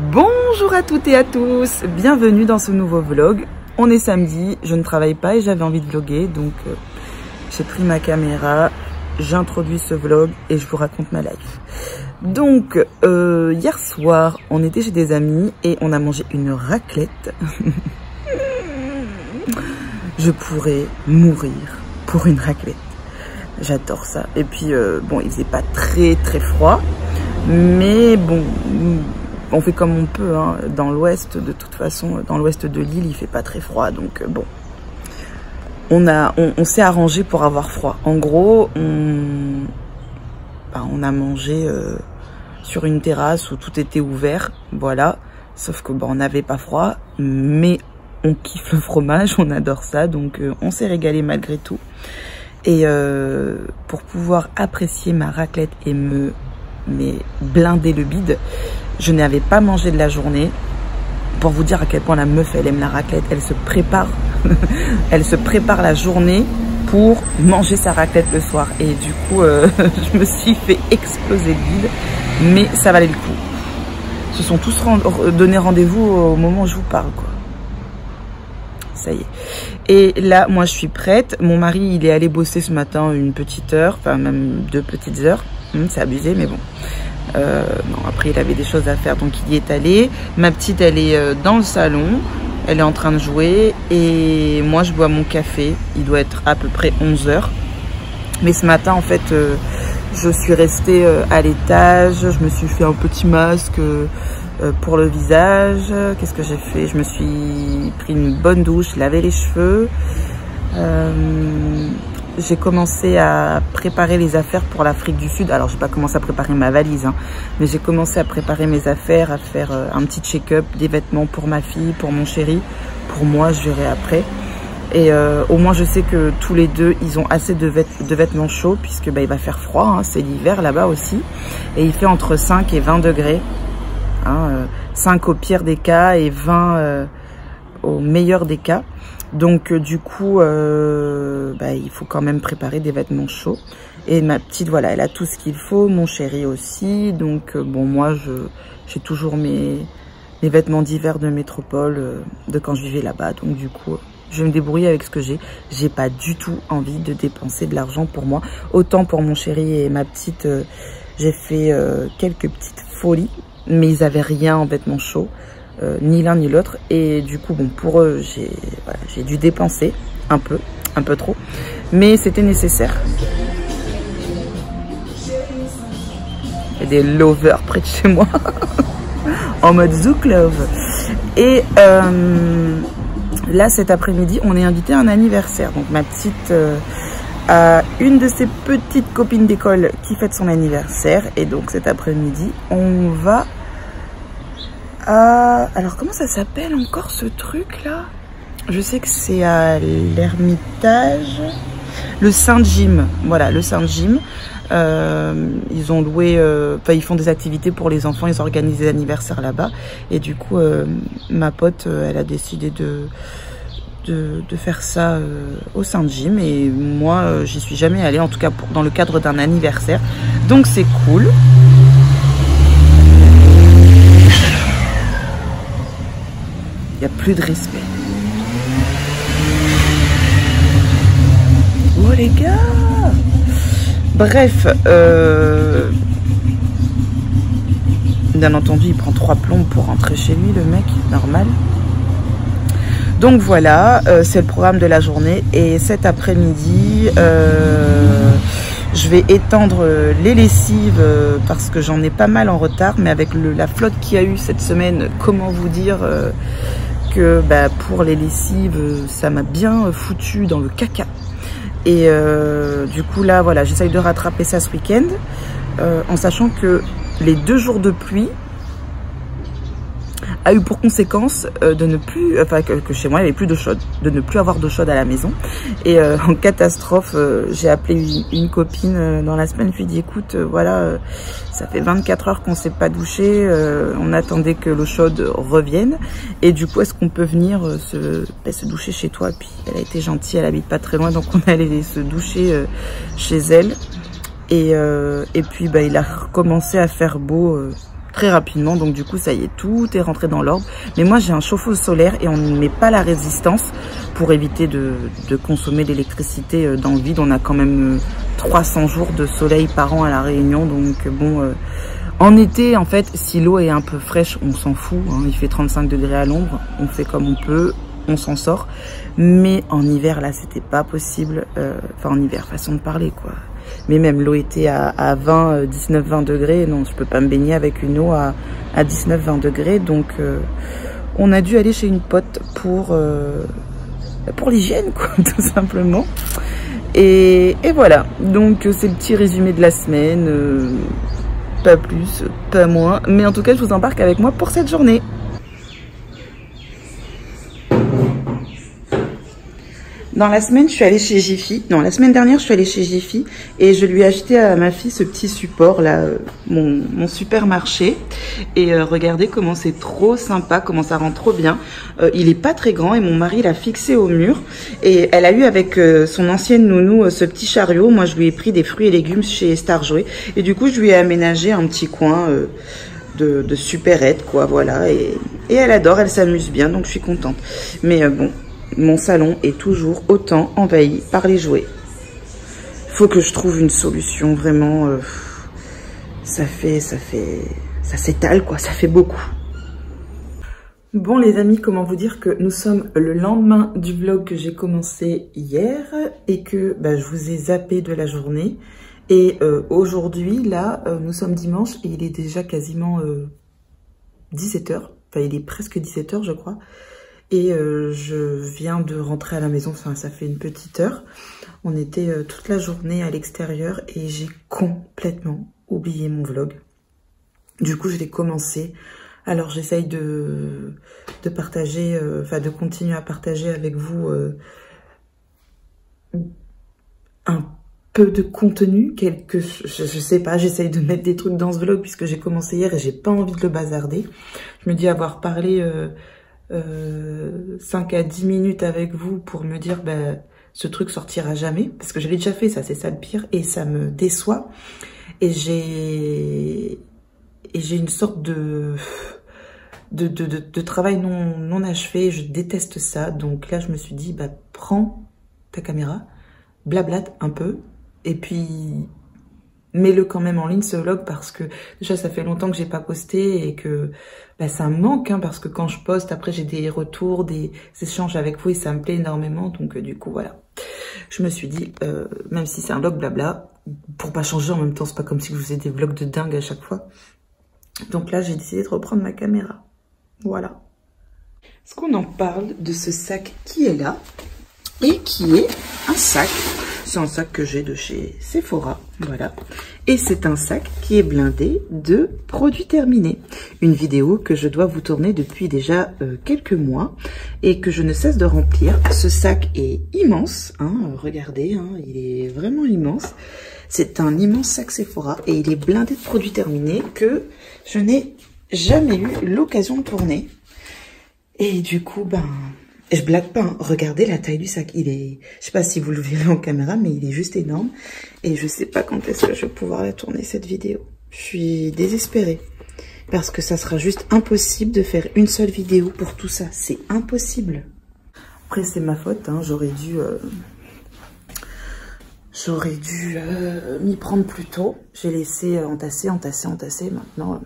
Bonjour à toutes et à tous, bienvenue dans ce nouveau vlog. On est samedi, je ne travaille pas et j'avais envie de vlogger, donc j'ai pris ma caméra, j'introduis ce vlog et je vous raconte ma life. Donc hier soir, on était chez des amis et on a mangé une raclette. Je pourrais mourir pour une raclette. J'adore ça. Et puis bon, il faisait pas très froid, mais bon, on fait comme on peut, hein. Dans l'ouest, de toute façon, dans l'ouest de l'île, il fait pas très froid, donc bon, on s'est arrangé pour avoir froid. En gros, on a mangé sur une terrasse où tout était ouvert, voilà. Sauf que bon, on n'avait pas froid, mais on kiffe le fromage, on adore ça, donc on s'est régalé malgré tout. Et pour pouvoir apprécier ma raclette et me blinder le bide, je n'avais pas mangé de la journée. Pour vous dire à quel point la meuf, elle aime la raclette, elle se prépare, elle se prépare la journée pour manger sa raclette le soir. Et du coup, je me suis fait exploser le bide, mais ça valait le coup. Ils se sont tous donné rendez-vous au moment où je vous parle, quoi. Ça y est. Et là, moi, je suis prête. Mon mari, il est allé bosser ce matin une petite heure, enfin même 2 petites heures. C'est abusé, mais bon. Non, après, il avait des choses à faire, donc il y est allé. Ma petite, elle est dans le salon. Elle est en train de jouer. Et moi, je bois mon café. Il doit être à peu près 11 h. Mais ce matin, en fait, je suis restée à l'étage. Je me suis fait un petit masque pour le visage. Qu'est-ce que j'ai fait? Je me suis pris une bonne douche, lavé les cheveux. J'ai commencé à préparer les affaires pour l'Afrique du Sud. Alors, j'ai pas commencé à préparer ma valise, hein, mais j'ai commencé à préparer mes affaires, à faire un petit check-up, des vêtements pour ma fille, pour mon chéri. Pour moi, je verrai après. Et au moins, je sais que tous les deux, ils ont assez de vêtements chauds, puisque bah, il va faire froid, hein, c'est l'hiver là-bas aussi. Et il fait entre 5 et 20 degrés. Hein, 5 au pire des cas et 20 au meilleur des cas. Donc du coup, bah, il faut quand même préparer des vêtements chauds. Et ma petite, voilà, elle a tout ce qu'il faut. Mon chéri aussi. Donc bon, moi, j'ai toujours mes vêtements d'hiver de métropole de quand je vivais là-bas. Donc du coup, je vais me débrouiller avec ce que j'ai. J'ai pas du tout envie de dépenser de l'argent pour moi. Autant pour mon chéri et ma petite, j'ai fait quelques petites folies. Mais ils avaient rien en vêtements chauds. Ni l'un ni l'autre, et du coup bon, pour eux j'ai dû dépenser un peu trop, mais c'était nécessaire. Il y a des lovers près de chez moi en mode Zouk Love. Et là cet après-midi on est invité à un anniversaire, donc ma petite a une de ses petites copines d'école qui fête son anniversaire, et donc cet après-midi on va alors comment ça s'appelle encore ce truc là? Je sais que c'est à l'Ermitage, le Saint-Gym. Voilà, le Saint-Gym. Ils ont loué, enfin ils font des activités pour les enfants, ils organisent des anniversaires là-bas. Et du coup, ma pote, elle a décidé de faire ça au Saint-Gym. Et moi, j'y suis jamais allée, en tout cas dans le cadre d'un anniversaire. Donc c'est cool. Il n'y a plus de respect. Oh les gars! Bref, bien entendu, il prend 3 plombes pour rentrer chez lui, le mec, normal. Donc voilà, c'est le programme de la journée. Et cet après-midi, je vais étendre les lessives parce que j'en ai pas mal en retard. Mais avec la flotte qu'il y a eu cette semaine, comment vous dire que bah, pour les lessives, ça m'a bien foutu dans le caca. Et du coup là, voilà, j'essaye de rattraper ça ce week-end en sachant que les 2 jours de pluie a eu pour conséquence de ne plus, enfin que chez moi il n'y avait plus d'eau chaude, de ne plus avoir d'eau chaude à la maison. Et en catastrophe, j'ai appelé une copine dans la semaine, je lui ai dit écoute, voilà, ça fait 24 heures qu'on ne s'est pas douché, on attendait que l'eau chaude revienne, et du coup est-ce qu'on peut venir se doucher chez toi? Puis elle a été gentille, elle habite pas très loin, donc on est allé se doucher chez elle. Et puis bah, il a recommencé à faire beau très rapidement. Donc du coup, ça y est, tout est rentré dans l'ordre. Mais moi, j'ai un chauffe-eau solaire et on ne met pas la résistance pour éviter de consommer l'électricité dans le vide. On a quand même 300 jours de soleil par an à La Réunion. Donc bon, en été, en fait, si l'eau est un peu fraîche, on s'en fout. Hein, il fait 35 degrés à l'ombre. On fait comme on peut. On s'en sort. Mais en hiver, là, c'était pas possible. Enfin, en hiver, façon de parler, quoi. Mais même l'eau était à 20, 19, 20 degrés. Non, je peux pas me baigner avec une eau à 19, 20 degrés. Donc, on a dû aller chez une pote pour l'hygiène, quoi, tout simplement. Et voilà. Donc, c'est le petit résumé de la semaine. Pas plus, pas moins. Mais en tout cas, je vous embarque avec moi pour cette journée. Dans la semaine, je suis allée chez Jiffy. Non, la semaine dernière, je suis allée chez Jiffy et je lui ai acheté à ma fille ce petit support là, mon supermarché. Et regardez comment c'est trop sympa, comment ça rend trop bien. Il est pas très grand et mon mari l'a fixé au mur. Et elle a eu avec son ancienne nounou ce petit chariot. Moi, je lui ai pris des fruits et légumes chez Star Jouet. Et du coup, je lui ai aménagé un petit coin de supérette, quoi, voilà. Et elle adore, elle s'amuse bien, donc je suis contente. Mais bon... Mon salon est toujours autant envahi par les jouets. Faut que je trouve une solution, vraiment. Ça s'étale, quoi. Ça fait beaucoup. Bon, les amis, comment vous dire que nous sommes le lendemain du vlog que j'ai commencé hier et que je vous ai zappé de la journée. Et aujourd'hui, là, nous sommes dimanche et il est déjà quasiment 17 h. Enfin, il est presque 17 h, je crois. Et je viens de rentrer à la maison, enfin ça fait une petite heure. On était toute la journée à l'extérieur et j'ai complètement oublié mon vlog. Du coup, je l'ai commencé. Alors j'essaye de partager, de continuer à partager avec vous un peu de contenu, je sais pas, j'essaye de mettre des trucs dans ce vlog puisque j'ai commencé hier et j'ai pas envie de le bazarder. Je me dis avoir parlé... 5 à 10 minutes avec vous pour me dire ce truc sortira jamais parce que je l'ai déjà fait, ça c'est ça le pire et ça me déçoit et j'ai une sorte de travail non achevé. Je déteste ça, donc là je me suis dit prends ta caméra, blablate un peu et puis mets-le quand même en ligne ce vlog parce que déjà ça fait longtemps que j'ai pas posté et que ça me manque parce que quand je poste après j'ai des retours, des échanges avec vous et ça me plaît énormément, donc du coup voilà, je me suis dit même si c'est un vlog blabla, pour pas changer en même temps, c'est pas comme si je faisais des vlogs de dingue à chaque fois, donc là j'ai décidé de reprendre ma caméra. Voilà. Est-ce qu'on en parle de ce sac qui est là et qui est un sac? C'est un sac que j'ai de chez Sephora, voilà. Et c'est un sac qui est blindé de produits terminés. Une vidéo que je dois vous tourner depuis déjà quelques mois et que je ne cesse de remplir. Ce sac est immense, regardez, il est vraiment immense. C'est un immense sac Sephora et il est blindé de produits terminés que je n'ai jamais eu l'occasion de tourner. Et du coup, je blague pas, regardez la taille du sac, il est, je sais pas si vous le verrez en caméra, mais il est juste énorme. Et je sais pas quand est-ce que je vais pouvoir la tourner cette vidéo. Je suis désespérée, parce que ça sera juste impossible de faire une seule vidéo pour tout ça, c'est impossible. Après c'est ma faute, j'aurais dû m'y prendre plus tôt. J'ai laissé entasser, maintenant,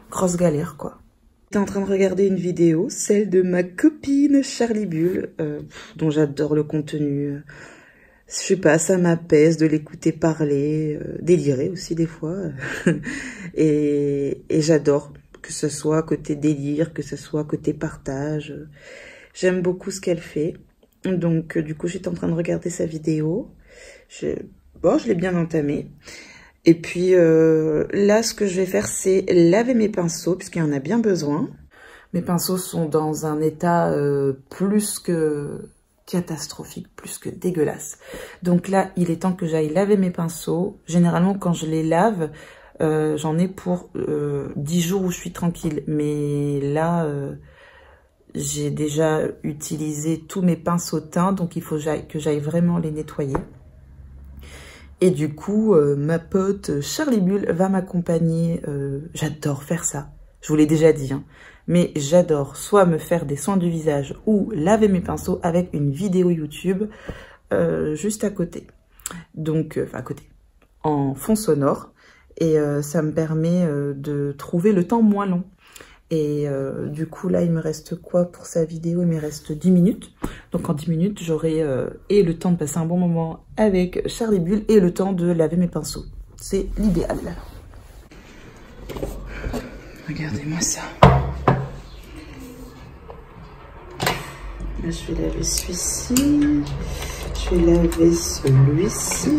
grosse galère quoi. En train de regarder une vidéo, celle de ma copine Charlie Bull, dont j'adore le contenu. Je sais pas, ça m'apaise de l'écouter parler, délirer aussi des fois. et j'adore, que ce soit côté délire, que ce soit côté partage. J'aime beaucoup ce qu'elle fait. Donc du coup, j'étais en train de regarder sa vidéo. Je l'ai bien entamée. Et puis là, ce que je vais faire, c'est laver mes pinceaux, puisqu'il y en a bien besoin. Mes pinceaux sont dans un état plus que catastrophique, plus que dégueulasse. Donc là, il est temps que j'aille laver mes pinceaux. Généralement, quand je les lave, j'en ai pour 10 jours où je suis tranquille. Mais là, j'ai déjà utilisé tous mes pinceaux teints, donc il faut que j'aille vraiment les nettoyer. Et du coup, ma pote Charlie Bull va m'accompagner. J'adore faire ça. Je vous l'ai déjà dit, hein. Mais j'adore soit me faire des soins du visage ou laver mes pinceaux avec une vidéo YouTube juste à côté. Donc, enfin à côté, en fond sonore. Et ça me permet de trouver le temps moins long. Et du coup, là, il me reste quoi pour sa vidéo? Il me reste 10 minutes. Donc, en 10 minutes, j'aurai et le temps de passer un bon moment avec Charlie Bull et le temps de laver mes pinceaux. C'est l'idéal. Regardez-moi ça. Là, je vais laver celui-ci. Je vais laver celui-ci.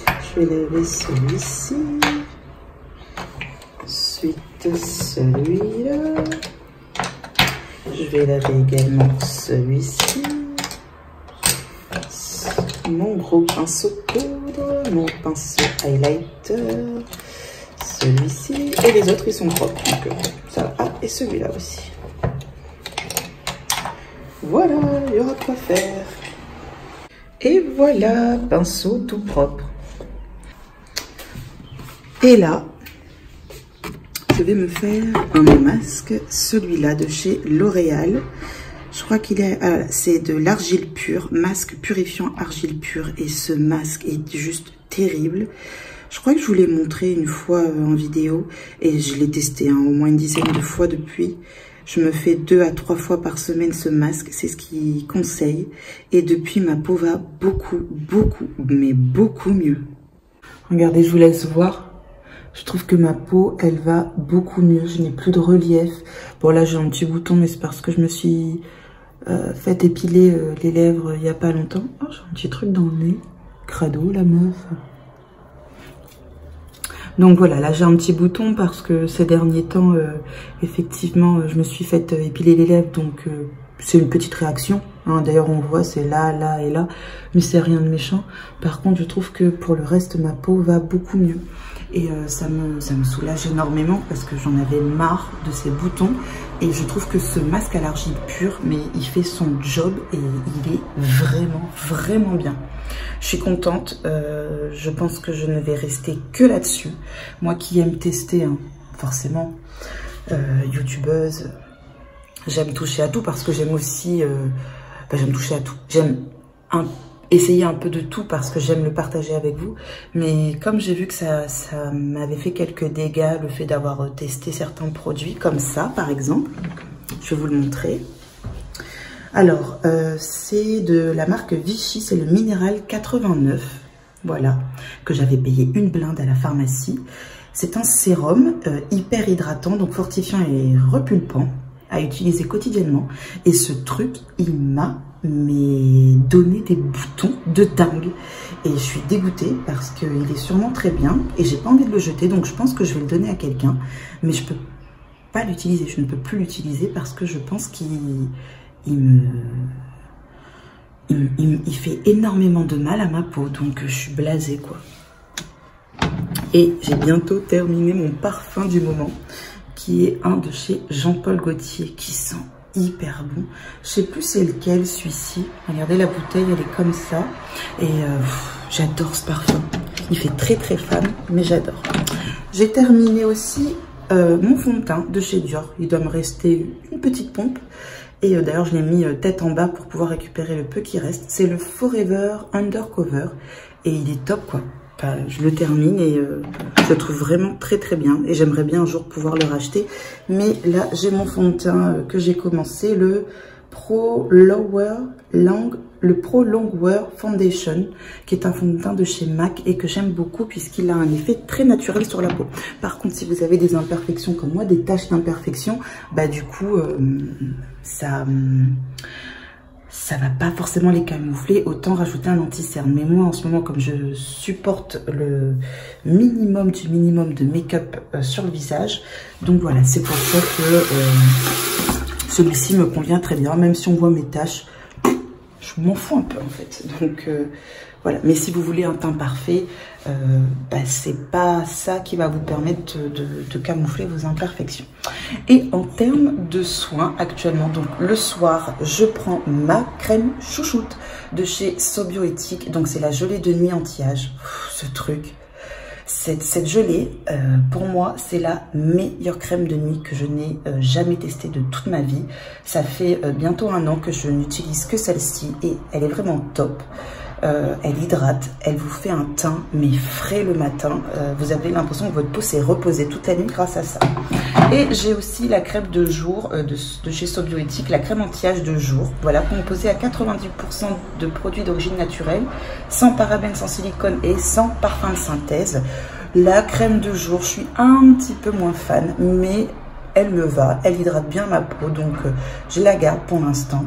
Je vais laver celui-ci. Ensuite, celui-là. Je vais laver également celui-ci. Mon gros pinceau poudre. Mon pinceau highlighter. Celui-ci. Et les autres, ils sont propres. Donc, ça va. Ah, et celui-là aussi. Voilà, il y aura quoi faire. Et voilà, pinceau tout propre. Et là, je vais me faire un masque, celui-là de chez L'Oréal. Je crois qu'il est, c'est de l'argile pure, masque purifiant argile pure. Et ce masque est juste terrible. Je crois que je vous l'ai montré une fois en vidéo et je l'ai testé au moins une dizaine de fois depuis. Je me fais 2 à 3 fois par semaine ce masque, c'est ce qu'il conseille. Et depuis, ma peau va beaucoup, mais beaucoup mieux. Regardez, je vous laisse voir. Je trouve que ma peau, elle va beaucoup mieux. Je n'ai plus de relief. Bon, là, j'ai un petit bouton, mais c'est parce que je me suis fait épiler les lèvres il n'y a pas longtemps. Oh, j'ai un petit truc dans le nez. Crado, la meuf. Donc voilà, là j'ai un petit bouton parce que ces derniers temps, effectivement, je me suis fait épiler les lèvres, donc c'est une petite réaction. Hein. D'ailleurs, on voit, c'est là, là et là, mais c'est rien de méchant. Par contre, je trouve que pour le reste, ma peau va beaucoup mieux. Et ça me soulage énormément parce que j'en avais marre de ces boutons. Et je trouve que ce masque à l'argile pure, mais il fait son job et il est vraiment bien. Je suis contente. Je pense que je ne vais rester que là-dessus. Moi qui aime tester, hein, forcément, youtubeuse, j'aime toucher à tout parce que j'aime aussi... j'aime toucher à tout. J'aime essayer un peu de tout parce que j'aime le partager avec vous. Mais comme j'ai vu que ça m'avait fait quelques dégâts, le fait d'avoir testé certains produits, comme ça par exemple, je vais vous le montrer. Alors, c'est de la marque Vichy, c'est le Minéral 89, voilà, que j'avais payé une blinde à la pharmacie. C'est un sérum hyper hydratant, donc fortifiant et repulpant, à utiliser quotidiennement. Et ce truc, il m'a donné des boutons de dingue. Et je suis dégoûtée parce qu'il est sûrement très bien et j'ai pas envie de le jeter, donc je pense que je vais le donner à quelqu'un. Mais je peux pas l'utiliser, je ne peux plus l'utiliser parce que je pense qu'il fait énormément de mal à ma peau, donc je suis blasée quoi. Et j'ai bientôt terminé mon parfum du moment, qui est un de chez Jean-Paul Gaultier, qui sent hyper bon. Je sais plus c'est lequel, celui-ci. Regardez la bouteille, elle est comme ça. Et j'adore ce parfum. Il fait très fan, mais j'adore. J'ai terminé aussi mon fond de teint de chez Dior. Il doit me rester une petite pompe. Et d'ailleurs, je l'ai mis tête en bas pour pouvoir récupérer le peu qui reste. C'est le Forever Undercover. Et il est top, quoi. Enfin, je le termine et je le trouve vraiment très bien. Et j'aimerais bien un jour pouvoir le racheter. Mais là, j'ai mon fond de teint que j'ai commencé, le Pro Longwear Foundation, qui est un fond de teint de chez MAC et que j'aime beaucoup puisqu'il a un effet très naturel sur la peau. Par contre, si vous avez des imperfections comme moi, des taches d'imperfection, bah du coup, ça va pas forcément les camoufler, autant rajouter un anti-cerne. Mais moi, en ce moment, comme je supporte le minimum du minimum de make-up sur le visage, donc voilà, c'est pour ça que celui-ci me convient très bien. Même si on voit mes taches, je m'en fous un peu en fait. Donc Voilà. Mais si vous voulez un teint parfait, c'est pas ça qui va vous permettre de camoufler vos imperfections. Et en termes de soins actuellement, donc le soir, je prends ma crème chouchoute de chez Sobioéthique. Donc c'est la gelée de nuit anti-âge. Ce truc, cette gelée, pour moi, c'est la meilleure crème de nuit que je n'ai jamais testée de toute ma vie. Ça fait bientôt 1 an que je n'utilise que celle-ci et elle est vraiment top. Elle hydrate, elle vous fait un teint mais frais le matin. Vous avez l'impression que votre peau s'est reposée toute la nuit grâce à ça. Et j'ai aussi la crème de jour de chez Sobioéthique, la crème anti-âge de jour. Voilà, composée à 90% de produits d'origine naturelle, sans parabènes, sans silicone et sans parfum de synthèse. La crème de jour, je suis un petit peu moins fan, mais elle me va, elle hydrate bien ma peau, donc je la garde pour l'instant.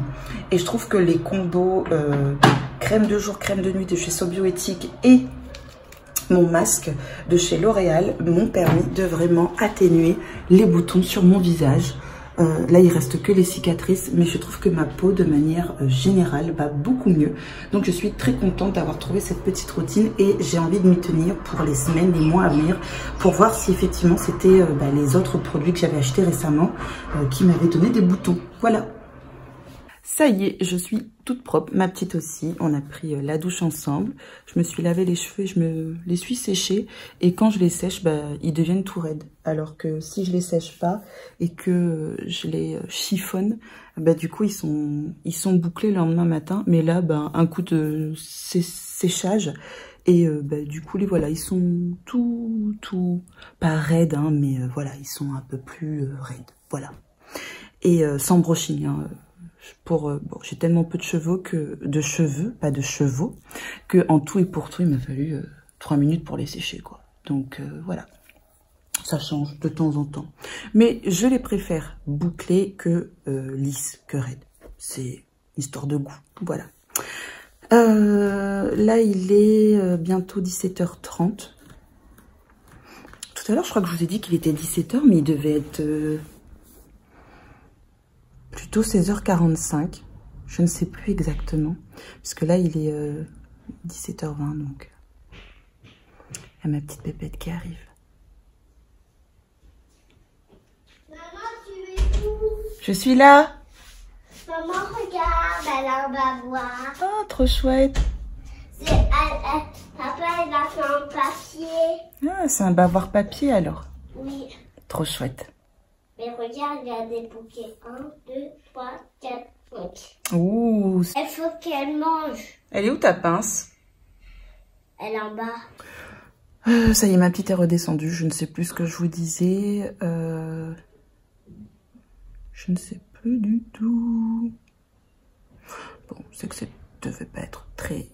Et je trouve que les combos crème de jour, crème de nuit de chez Sobioéthique et mon masque de chez L'Oréal m'ont permis de vraiment atténuer les boutons sur mon visage. Là, il reste que les cicatrices, mais je trouve que ma peau, de manière générale, va beaucoup mieux. Donc, je suis très contente d'avoir trouvé cette petite routine et j'ai envie de m'y tenir pour les semaines, les mois à venir, pour voir si effectivement c'était les autres produits que j'avais achetés récemment qui m'avaient donné des boutons. Voilà. Ça y est, je suis toute propre, ma petite aussi. On a pris la douche ensemble. Je me suis lavé les cheveux, je me les suis séchés. Et quand je les sèche, ils deviennent tout raides. Alors que si je les sèche pas et que je les chiffonne, du coup, ils sont bouclés le lendemain matin. Mais là, un coup de séchage. Et du coup, les voilà, ils sont tout pas raides, hein, mais voilà, ils sont un peu plus raides. Voilà. Et sans brushing, hein. J'ai tellement peu de cheveux pas de chevaux, que en tout et pour tout, il m'a fallu 3 minutes pour les sécher, quoi. Donc voilà, ça change de temps en temps. Mais je les préfère bouclés que lisses, que raides. C'est histoire de goût, voilà. Là, il est bientôt 17h30. Tout à l'heure, je crois que je vous ai dit qu'il était 17h, mais il devait être... plutôt 16h45, je ne sais plus exactement, parce que là il est 17h20, donc il y a ma petite pépette qui arrive. Maman, tu es où? Je suis là. Maman, regarde, elle a un bavoir. Oh, trop chouette. Papa, il a fait un papier. Ah, c'est un bavoir papier alors. Oui. Trop chouette. Mais regarde, il y a des bouquets. 1, 2, 3, 4, 5. Ouh. Il faut qu'elle mange. Elle est où ta pince? Elle est en bas. Ça y est, ma petite est redescendue. Je ne sais plus ce que je vous disais. Je ne sais plus du tout. Bon, c'est que ça ne devait pas être très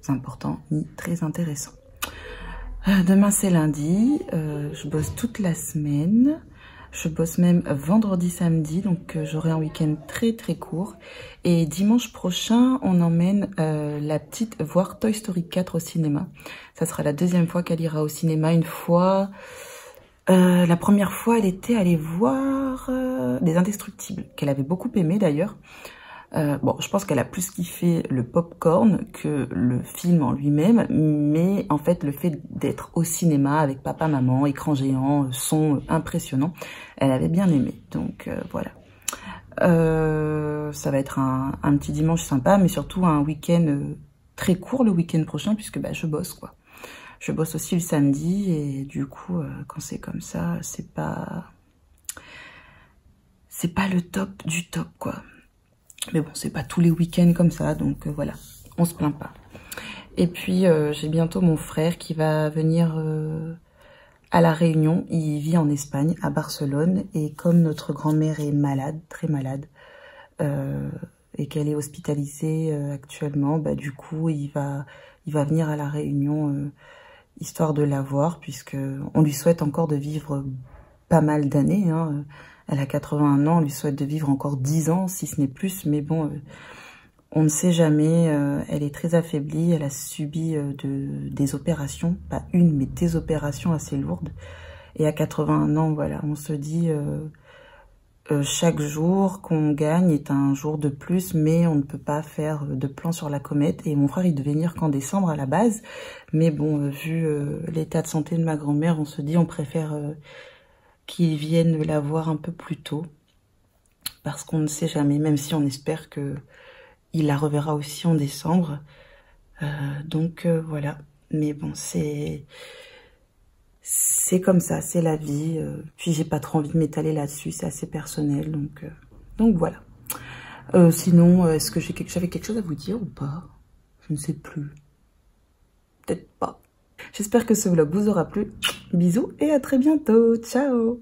important ni très intéressant. Demain, c'est lundi. Je bosse toute la semaine. Je bosse même vendredi, samedi, donc j'aurai un week-end très très court. Et dimanche prochain, on emmène la petite voir Toy Story 4 au cinéma. Ça sera la 2e fois qu'elle ira au cinéma. Une fois, la première fois, elle était allée voir Les Indestructibles, qu'elle avait beaucoup aimé d'ailleurs. Bon, je pense qu'elle a plus kiffé le popcorn que le film en lui-même, mais en fait, le fait d'être au cinéma avec papa, maman, écran géant, son impressionnant, elle avait bien aimé. Donc voilà. Ça va être un petit dimanche sympa, mais surtout un week-end très court le week-end prochain, puisque je bosse, quoi. Je bosse aussi le samedi, et du coup, quand c'est comme ça, c'est pas le top du top, quoi. Mais bon, c'est pas tous les week-ends comme ça, donc voilà, on se plaint pas. Et puis, j'ai bientôt mon frère qui va venir à La Réunion. Il vit en Espagne, à Barcelone. Et comme notre grand-mère est malade, très malade, et qu'elle est hospitalisée actuellement, du coup, il va venir à La Réunion, histoire de la voir, puisque on lui souhaite encore de vivre pas mal d'années, hein. Elle a 81 ans, on lui souhaite de vivre encore 10 ans, si ce n'est plus. Mais bon, on ne sait jamais. Elle est très affaiblie. Elle a subi des opérations. Pas une, mais des opérations assez lourdes. Et à 81 ans, voilà, on se dit... chaque jour qu'on gagne est un jour de plus, mais on ne peut pas faire de plan sur la comète. Et mon frère, il devait venir qu'en décembre à la base. Mais bon, vu l'état de santé de ma grand-mère, on se dit on préfère qu'il vienne la voir un peu plus tôt. Parce qu'on ne sait jamais, même si on espère que il la reverra aussi en décembre. Donc voilà. Mais bon, c'est comme ça, c'est la vie. Puis j'ai pas trop envie de m'étaler là-dessus, c'est assez personnel. Donc voilà. Sinon, est-ce que j'avais quelque chose à vous dire ou pas? Je ne sais plus. Peut-être pas. J'espère que ce vlog vous aura plu. Bisous et à très bientôt. Ciao!